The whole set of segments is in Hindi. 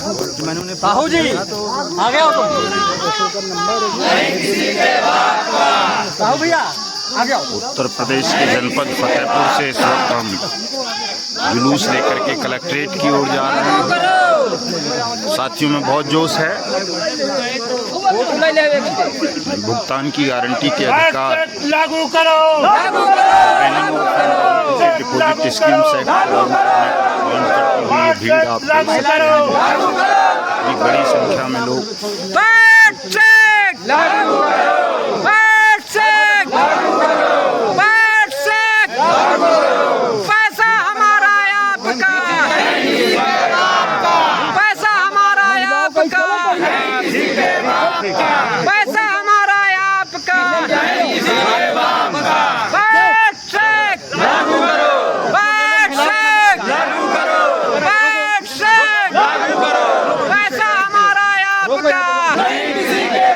साहू जी आ गया हो तुम। साहू भैया आ गया हो। उत्तर प्रदेश के जनपद फतेहपुर से इस वक्त हम जुलूस लेकर के कलेक्ट्रेट की ओर जा रहे हैं। साथियों में बहुत जोश है। भुगतान की गारंटी के अधिकार लागू करो, डिपॉजिट स्कीम से भीड़ आप देख सकते हैं। बड़ी संख्या में लोग पैसा हमारा आपका, पैसा हमारा आपका, पैसा हमारा आपका, पैसा हमारा आपका, पैसा हमारा आपका, नहीं किसी के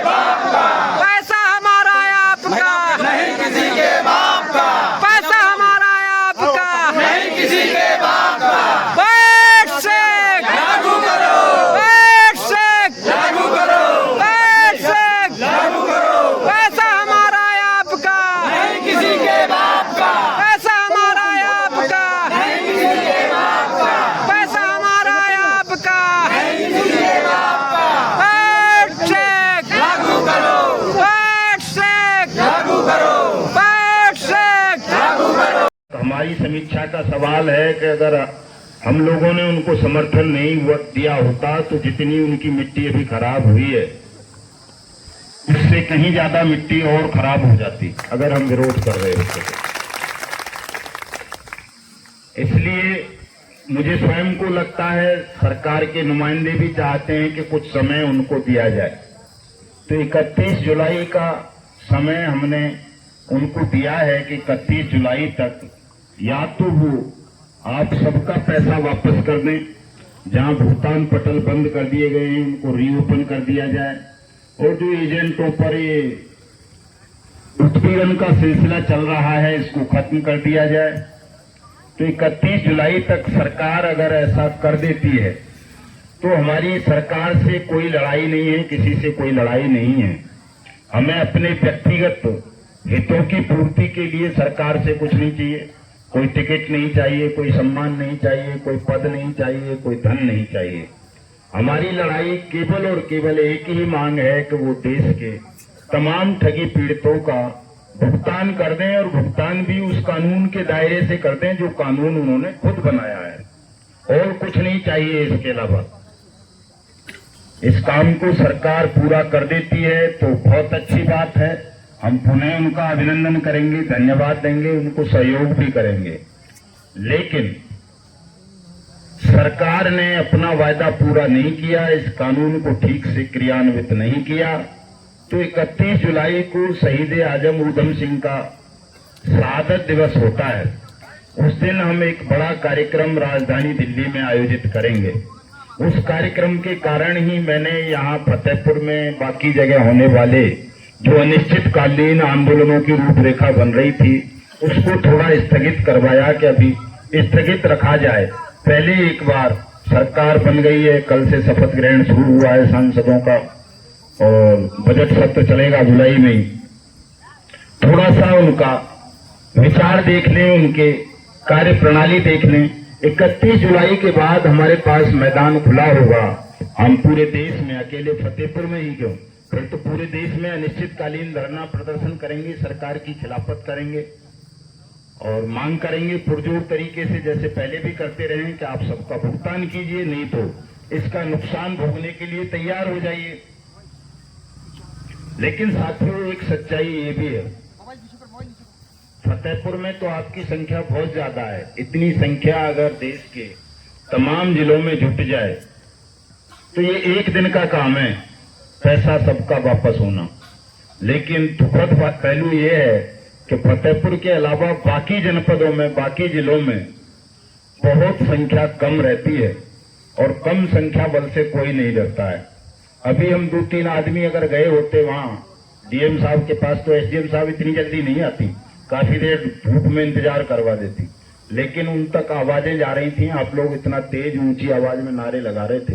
बाप का, पैसा हमारा आपका, नहीं किसी के बाप का, बैठ शेख लागू करो, बैठ शेख लागू करो, बैठ शेख लागू करो, पैसा हमारा आपका, नहीं किसी के बाप का, पैसा हमारा आपका, नहीं किसी के बाप का, पैसा हमारा आपका, नहीं किसी के बाप का, बैठ शेख लागू करो, बैठ शेख लागू करो, बैठ शेख लागू करो। हमारी समीक्षा का सवाल है कि अगर हम लोगों ने उनको समर्थन नहीं दिया होता तो जितनी उनकी मिट्टी अभी खराब हुई है उससे कहीं ज्यादा मिट्टी और खराब हो जाती अगर हम विरोध कर रहे होते तो। इसलिए मुझे स्वयं को लगता है सरकार के नुमाइंदे भी चाहते हैं कि कुछ समय उनको दिया जाए। तो 31 जुलाई का समय हमने उनको दिया है कि 31 जुलाई तक या तो वो आप सबका पैसा वापस कर दें, जहां भुगतान पटल बंद कर दिए गए हैं उनको रीओपन कर दिया जाए, और जो एजेंटों पर ये उत्पीड़न का सिलसिला चल रहा है इसको खत्म कर दिया जाए। तो 31 जुलाई तक सरकार अगर ऐसा कर देती है तो हमारी सरकार से कोई लड़ाई नहीं है, किसी से कोई लड़ाई नहीं है। हमें अपने व्यक्तिगत हितों की पूर्ति के लिए सरकार से कुछ नहीं चाहिए, कोई टिकट नहीं चाहिए, कोई सम्मान नहीं चाहिए, कोई पद नहीं चाहिए, कोई धन नहीं चाहिए। हमारी लड़ाई केवल और केवल एक ही मांग है कि वो देश के तमाम ठगी पीड़ितों का भुगतान कर दें, और भुगतान भी उस कानून के दायरे से कर दें जो कानून उन्होंने खुद बनाया है, और कुछ नहीं चाहिए इसके अलावा। इस काम को सरकार पूरा कर देती है तो बहुत अच्छी बात है। हम पुनः उनका अभिनंदन करेंगे, धन्यवाद देंगे, उनको सहयोग भी करेंगे। लेकिन सरकार ने अपना वायदा पूरा नहीं किया, इस कानून को ठीक से क्रियान्वित नहीं किया। तो 31 जुलाई को शहीद आजम उधम सिंह का शहादत दिवस होता है। उस दिन हम एक बड़ा कार्यक्रम राजधानी दिल्ली में आयोजित करेंगे। उस कार्यक्रम के कारण ही मैंने यहाँ फतेहपुर में बाकी जगह होने वाले जो अनिश्चितकालीन आंदोलनों की रूपरेखा बन रही थी उसको थोड़ा स्थगित करवाया कि अभी स्थगित रखा जाए। पहले एक बार सरकार बन गई है, कल से शपथ ग्रहण शुरू हुआ है सांसदों का, और बजट सत्र चलेगा जुलाई में ही। थोड़ा सा उनका विचार देख लें, उनके कार्य प्रणाली देख लें। 31 जुलाई के बाद हमारे पास मैदान खुला होगा। हम पूरे देश में, अकेले फतेहपुर में ही क्यों, फिर तो पूरे देश में अनिश्चितकालीन धरना प्रदर्शन करेंगे, सरकार की खिलाफत करेंगे और मांग करेंगे पुरजोर तरीके से, जैसे पहले भी करते रहे कि आप सबका भुगतान कीजिए, नहीं तो इसका नुकसान भोगने के लिए तैयार हो जाइए। लेकिन साथियों एक सच्चाई ये भी है, फतेहपुर में तो आपकी संख्या बहुत ज्यादा है। इतनी संख्या अगर देश के तमाम जिलों में जुट जाए तो ये एक दिन का काम है, पैसा सबका वापस होना। लेकिन दुखद पहलू ये है कि फतेहपुर के अलावा बाकी जनपदों में, बाकी जिलों में बहुत संख्या कम रहती है, और कम संख्या बल से कोई नहीं डरता है। अभी हम 2-3 आदमी अगर गए होते वहां डीएम साहब के पास, तो एसडीएम साहब इतनी जल्दी नहीं आती, काफी देर धूप में इंतजार करवा देती। लेकिन उन तक आवाजें जा रही थी, आप लोग इतना तेज ऊंची आवाज में नारे लगा रहे थे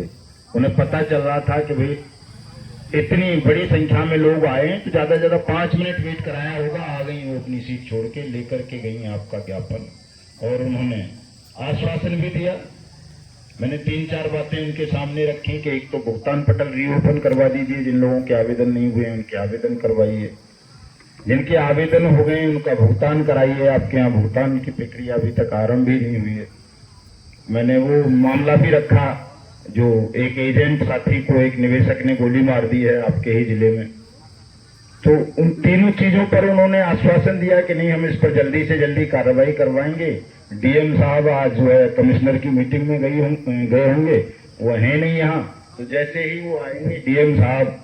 उन्हें पता चल रहा था कि भाई इतनी बड़ी संख्या में लोग आए हैं तो ज्यादा से ज्यादा 5 मिनट वेट कराया होगा, आ गई वो अपनी सीट छोड़ के लेकर के गई आपका ज्ञापन। और उन्होंने आश्वासन भी दिया। मैंने 3-4 बातें उनके सामने रखी कि एक तो भुगतान पटल रीओपन करवा दीजिए, जिन लोगों के आवेदन नहीं हुए उनके आवेदन करवाइए, जिनके आवेदन हो गए उनका भुगतान कराइए। आपके यहाँ भुगतान की प्रक्रिया अभी तक आरंभ भी नहीं हुई है। मैंने वो मामला भी रखा जो एक एजेंट साथी को एक निवेशक ने गोली मार दी है आपके ही जिले में। तो उन तीनों चीजों पर उन्होंने आश्वासन दिया कि नहीं, हम इस पर जल्दी से जल्दी कार्रवाई करवाएंगे। डीएम साहब आज जो है कमिश्नर की मीटिंग में गए होंगे, वो है नहीं यहाँ, तो जैसे ही वो आएंगे डीएम साहब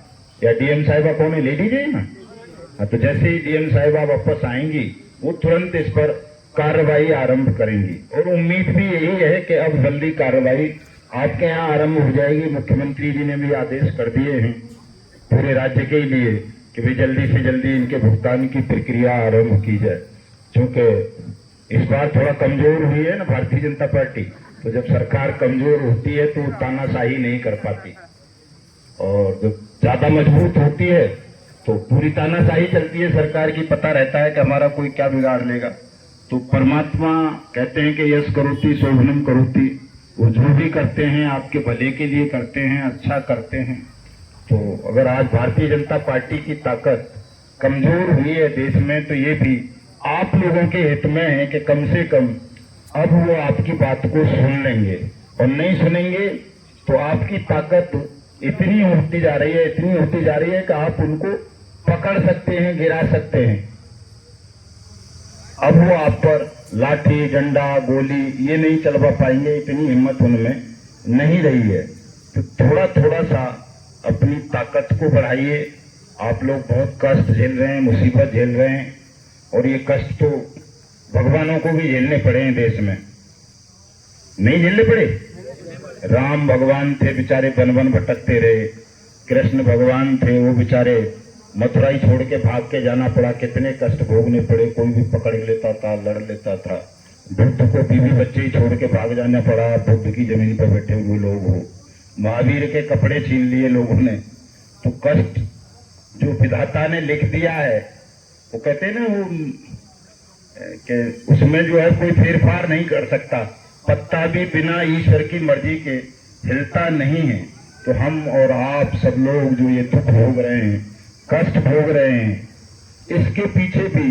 या डीएम साहिबा कौन है, लेडीज है ना, हाँ, तो जैसे ही डीएम साहिबा वापस आएंगी वो तुरंत इस पर कार्रवाई आरंभ करेंगी। और उम्मीद भी यही है कि अब जल्दी कार्रवाई आपके यहाँ आरंभ हो जाएगी। मुख्यमंत्री जी ने भी आदेश कर दिए हैं पूरे राज्य के लिए कि भाई जल्दी से जल्दी इनके भुगतान की प्रक्रिया आरंभ की जाए। क्योंकि इस बार थोड़ा कमजोर हुई है ना भारतीय जनता पार्टी, तो जब सरकार कमजोर होती है तो तानाशाही नहीं कर पाती, और जब ज्यादा मजबूत होती है तो पूरी तानाशाही चलती है सरकार की। पता रहता है कि हमारा कोई क्या बिगाड़ लेगा। तो परमात्मा कहते हैं कि यश करोति शोभनम करोति, वो जो भी करते हैं आपके भले के लिए करते हैं, अच्छा करते हैं। तो अगर आज भारतीय जनता पार्टी की ताकत कमजोर हुई है देश में, तो ये भी आप लोगों के हित में है कि कम से कम अब वो आपकी बात को सुन लेंगे। और नहीं सुनेंगे तो आपकी ताकत इतनी होती जा रही है, इतनी होती जा रही है कि आप उनको पकड़ सकते हैं, गिरा सकते हैं। अब वो आप पर लाठी डंडा गोली ये नहीं चलवा पाएंगे, इतनी हिम्मत उनमें नहीं रही है। तो थोड़ा थोड़ा सा अपनी ताकत को बढ़ाइए। आप लोग बहुत कष्ट झेल रहे हैं, मुसीबत झेल रहे हैं, और ये कष्ट तो भगवानों को भी झेलने पड़े हैं देश में, नहीं झेलने पड़े। राम भगवान थे बेचारे वन वन भटकते रहे, कृष्ण भगवान थे वो बेचारे मथुरा ही छोड़ के भाग के जाना पड़ा, कितने कष्ट भोगने पड़े, कोई भी पकड़ लेता था, लड़ लेता था। बुद्ध को बीवी बच्चे ही छोड़ के भाग जाना पड़ा, बुद्ध की जमीन पर बैठे हुए लोग हो। महावीर के कपड़े छीन लिए लोगों ने। तो कष्ट जो विधाता ने लिख दिया है, वो कहते हैं ना वो कि उसमें जो है कोई फेरफार नहीं कर सकता। पत्ता भी बिना ईश्वर की मर्जी के हिलता नहीं है। तो हम और आप सब लोग जो ये दुख भोग रहे हैं, कष्ट भोग रहे हैं, इसके पीछे भी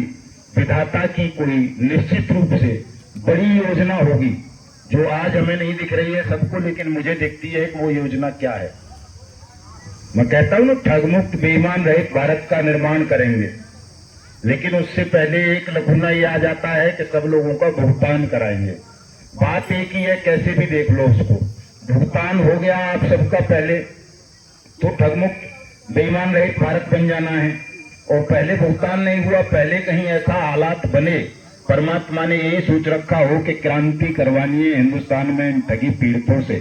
विधाता की कोई निश्चित रूप से बड़ी योजना होगी जो आज हमें नहीं दिख रही है सबको, लेकिन मुझे दिखती है कि वो योजना क्या है। मैं कहता हूं ना, ठगमुक्त बेईमान रहित भारत का निर्माण करेंगे, लेकिन उससे पहले एक लघुना ये आ जाता है कि सब लोगों का भुगतान कराएंगे। बात एक ही है, कैसे भी देख लो उसको, भुगतान हो गया आप सबका पहले, तो ठगमुक्त बेईमान रहित भारत बन जाना है। और पहले भुगतान नहीं हुआ, पहले कहीं ऐसा हालात बने, परमात्मा ने यही सोच रखा हो कि क्रांति करवानी है हिंदुस्तान में इन ठगी पीड़ितों से,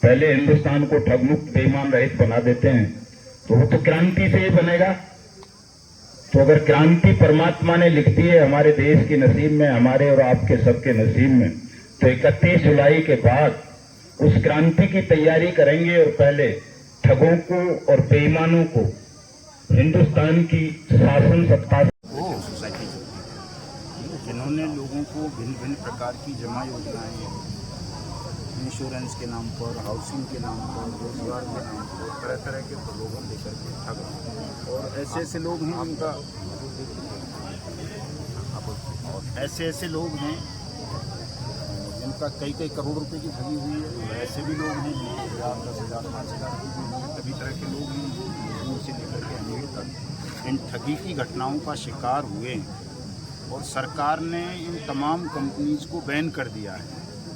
पहले हिंदुस्तान को ठगमुक्त बेईमान रहित बना देते हैं, तो वो तो क्रांति से ही बनेगा। तो अगर क्रांति परमात्मा ने लिख दी है हमारे देश के नसीब में, हमारे और आपके सबके नसीब में, तो 31 जुलाई के बाद उस क्रांति की तैयारी करेंगे और पहले ठगों को और बेईमानों को हिंदुस्तान की शासन सत्ता सोसाइटी जिन्होंने लोगों को भिन्न भिन्न प्रकार की जमा योजनाएं, इंश्योरेंस के नाम पर, हाउसिंग के नाम पर, रोजगार के नाम पर तरह तरह के प्रलोभन लेकर के ठग रहे हैं। और ऐसे ऐसे लोग हैं जिनका ऐसे लोग हैं जिनका कई कई करोड़ रुपए की ठगी हुई है। ऐसे भी लोग हैं 10,000, 10,000, 5,000 की भी हुई। सभी तरह के लोग हैं दूर से लेकर के अमीर तक इन ठगी की घटनाओं का शिकार हुए हैं। और सरकार ने इन तमाम कंपनीज को बैन कर दिया है।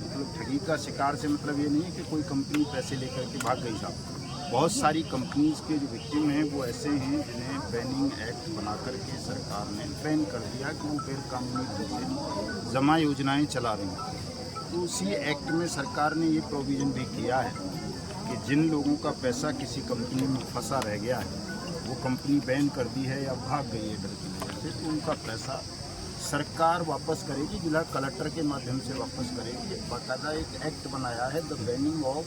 मतलब ठगी का शिकार से मतलब ये नहीं है कि कोई कंपनी पैसे लेकर के भाग गई साहब। बहुत सारी कंपनीज के जो विक्टिम हैं वो ऐसे हैं जिन्हें बैनिंग एक्ट बना करके सरकार ने बैन कर दिया कि वो गैरकानूनी रूप से जमा योजनाएं चला रही हैं। तो उसी एक्ट में सरकार ने ये प्रोविज़न भी किया है कि जिन लोगों का पैसा किसी कंपनी में फंसा रह गया है, वो कंपनी बैन कर दी है या भाग गई है डर की वजह से, तो उनका पैसा सरकार वापस करेगी, जिला कलेक्टर के माध्यम से वापस करेगी। बाकायदा एक एक्ट बनाया है the banning of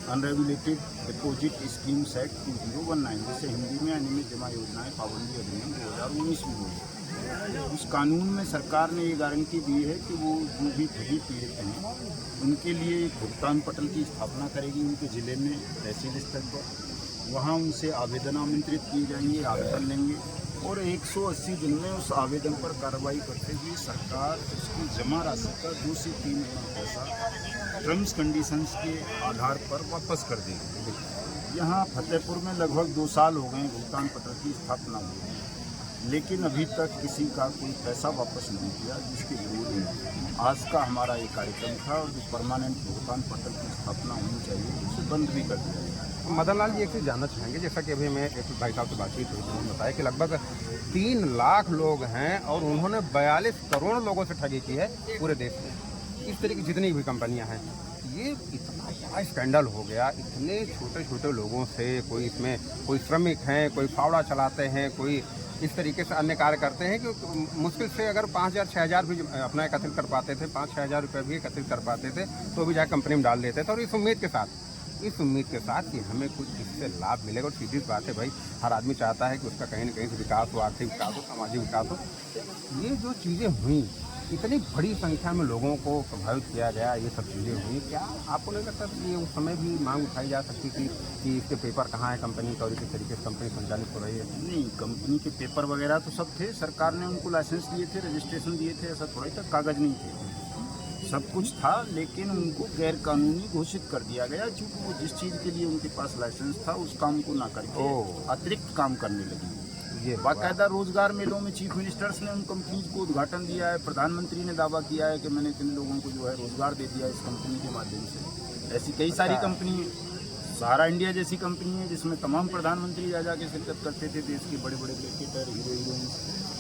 unregulated deposit schemes act 2019, जिसे हिंदी में अनियमित जमा योजनाएं पाबंदी अधिनियम 2019 भी हुई। उस कानून में सरकार ने ये गारंटी दी है कि वो जो भी ठगी पीड़ित हैं उनके लिए एक भुगतान पटल की स्थापना करेगी उनके ज़िले में तहसील स्तर पर। वहाँ उनसे आवेदन आमंत्रित किए जाएंगे, आवेदन लेंगे और 180 दिन में उस आवेदन पर कार्रवाई करते हुए सरकार उसकी जमा राशि का 2 से 3 गुना पैसा टर्म्स कंडीशंस के आधार पर वापस कर देगी। यहाँ फतेहपुर में लगभग 2 साल हो गए भुगतान पटल की स्थापना हुई, लेकिन अभी तक किसी का कोई पैसा वापस नहीं किया, जिसके विरोध में आज का हमारा ये कार्यक्रम था। और जो परमानेंट भुगतान पटल की स्थापना होनी चाहिए उसे बंद भी कर दिया गया। मदन लाल जी एक चीज़ जानना चाहेंगे, जैसा कि अभी मैं एक भाई साहब से बातचीत हुई तो उन्होंने बताया कि लगभग 3 लाख लोग हैं और उन्होंने 42 करोड़ लोगों से ठगी की है पूरे देश में। इस तरह की जितनी भी कंपनियां हैं, ये इतना बड़ा स्कैंडल हो गया, इतने छोटे छोटे लोगों से। कोई इसमें कोई श्रमिक हैं, कोई फावड़ा चलाते हैं, कोई इस तरीके से अन्य कार्य करते हैं कि मुश्किल से अगर 5,000 6,000 भी अपना एकत्रित कर पाते थे, 5-6 हज़ार रुपये भी एकत्रित कर पाते थे तो भी जाकर कंपनी में डाल देते थे। और इस उम्मीद के साथ कि हमें कुछ इससे लाभ मिलेगा। और सीधी बात है भाई, हर आदमी चाहता है कि उसका कहीं ना कहीं से विकास हो, आर्थिक विकास हो, सामाजिक विकास हो। ये जो चीज़ें हुई, इतनी बड़ी संख्या में लोगों को प्रभावित किया गया, ये सब चीज़ें हुई, क्या आपको नहीं लगता कि ये उस समय भी मांग उठाई जा सकती थी कि इसके पेपर कहाँ है कंपनी का और किस तरीके से कंपनी संचालित हो रही है? नहीं, कंपनी के पेपर वगैरह तो सब थे, सरकार ने उनको लाइसेंस दिए थे, रजिस्ट्रेशन दिए थे, ऐसा थोड़ा ही कागज़ नहीं थे, सब कुछ था, लेकिन उनको गैर कानूनी घोषित कर दिया गया क्योंकि वो जिस चीज़ के लिए उनके पास लाइसेंस था उस काम को ना करके अतिरिक्त काम करने लगी। ये बाकायदा रोजगार मेलों में चीफ मिनिस्टर्स ने उन कंपनीज को उद्घाटन दिया है, प्रधानमंत्री ने दावा किया है कि मैंने इतने लोगों को जो है रोजगार दे दिया इस कंपनी के माध्यम से। ऐसी कई सारी कंपनी है, सहारा इंडिया जैसी कंपनी है जिसमें तमाम प्रधानमंत्री जा के शिरकत करते थे, देश के बड़े बड़े cricketer, hero heroine.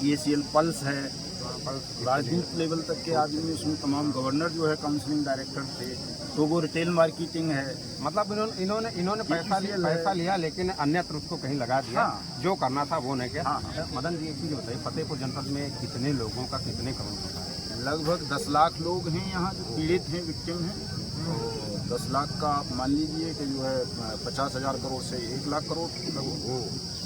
EACL pulse है, राजनीतिक लेवल तक के आदमी उसमें तमाम गवर्नर जो है काउंसलिंग डायरेक्टर थे। तो वो रिटेल मार्केटिंग है, मतलब इन्होंने पैसा लिया लेकिन अन्यत्र उसको कहीं लगा दिया। हाँ। जो करना था वो नहीं किया। हाँ। मदन जी एक चीज़ बताइए, फतेहपुर जनपद में कितने लोगों का कितने करोड़ होता है? लगभग 10 लाख लोग हैं यहाँ जो पीड़ित हैं, विक्टिम हैं। तो 10 लाख का आप मान लीजिए कि जो है 50,000 करोड़ से 1 लाख करोड़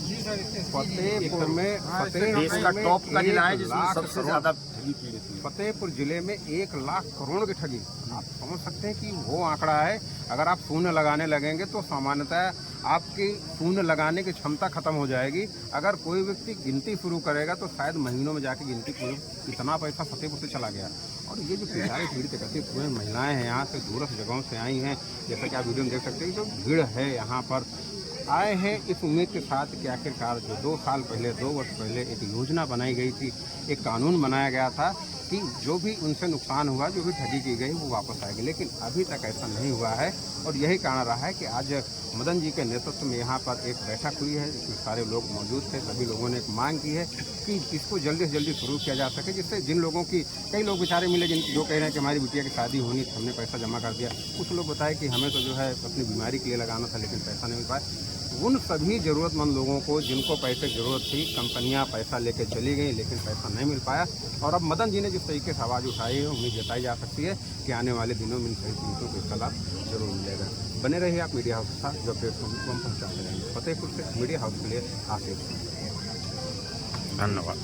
फतेहपुर में देश का टॉप का जिला है जिसमें सबसे ज़्यादा ठगी पीड़ित है। फतेहपुर जिले में 1 लाख करोड़ की ठगी, आप समझ सकते हैं कि वो आंकड़ा है। अगर आप शून्य लगाने लगेंगे तो सामान्यतः आपकी शून्य लगाने की क्षमता खत्म हो जाएगी। अगर कोई व्यक्ति गिनती शुरू करेगा तो शायद महीनों में जाके गिनती पूरी, इतना पैसा फतेहपुर से चला गया। और ये जो बेचारे पीड़ित एकत्रित हुए महिलाएं हैं, यहाँ से दूरस्थ जगहों से आई हैं, जैसा कि आप वीडियो में देख सकते हैं, जो भीड़ है यहाँ पर आए हैं इस उम्मीद के साथ कि आखिरकार जो 2 वर्ष पहले एक योजना बनाई गई थी, एक कानून बनाया गया था कि जो भी उनसे नुकसान हुआ, जो भी ठगी की गई वो वापस आएगी, लेकिन अभी तक ऐसा नहीं हुआ है। और यही कारण रहा है कि आज मदन जी के नेतृत्व में यहाँ पर एक बैठक हुई है, जिसमें सारे लोग मौजूद थे। सभी लोगों ने एक मांग की है कि इसको जल्दी से जल्दी शुरू किया जा सके, जिससे जिन लोगों की, कई लोग बेचारे मिले जो कह रहे हैं कि हमारी बिटिया की शादी होनी थी, हमने पैसा जमा कर दिया। कुछ लोग बताए कि हमें तो जो है अपनी बीमारी के लिए लगाना था लेकिन पैसा नहीं मिल पाया। उन सभी ज़रूरतमंद लोगों को जिनको पैसे की ज़रूरत थी, कंपनियां पैसा लेके चली गई लेकिन पैसा नहीं मिल पाया। और अब मदन जी ने जिस तरीके से आवाज़ उठाई है, उम्मीद जताई जा सकती है कि आने वाले दिनों में इन सभी पीड़ितों को इसका लाभ जरूर मिलेगा। बने रहिए आप मीडिया हाउस के साथ, जो अपडेट्स को हम पहुँचाते रहेंगे। फतेहपुर से मीडिया हाउस के लिए आशीष, धन्यवाद।